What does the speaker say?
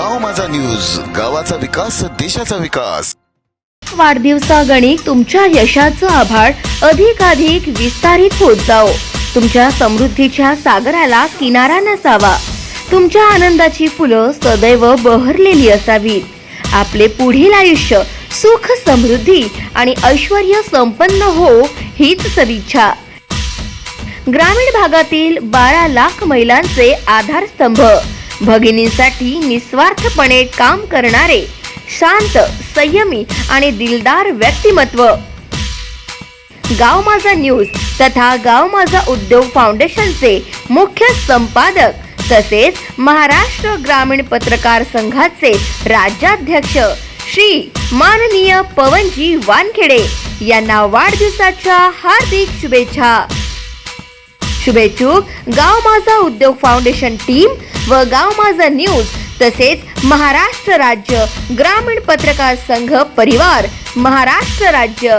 गाव माझा न्यूज, गावाचा विकास देशाचा विकास। वाढदिवसागणिक तुमच्या यशाचं आभाळ अधिकाधिक विस्तारित होत जाओ। तुमच्या समृद्धीच्या सागराला किनारा नसावा। तुमच्या आनंदाची फुलं सदैव बहरलेली असावीत। आपले पुढील आयुष्य सुख समृद्धी आणि ऐश्वर्य संपन्न हो हीच सदिच्छा। ग्रामीण भागातील 12 लाख महिलांचे आधारस्तंभ, भगिनींसाठी निस्वार्थपणे काम करणारे शांत, संयमी आणि दिलदार व्यक्तिमत्व। गाव माझा न्यूज तथा गाव माझा उद्योग फाउंडेशनचे मुख्य संपादक तसेच महाराष्ट्र ग्रामीण पत्रकार संघाचे राज्याध्यक्ष श्री माननीय पवनजी वानखेडे यांना वाढदिवसाच्या हार्दिक शुभेच्छा। शुभेच्छुक गाव माझा उद्योग फाउंडेशन टीम व गाव माझा न्यूज तसेच महाराष्ट्र राज्य ग्रामीण पत्रकार संघ परिवार, महाराष्ट्र राज्य।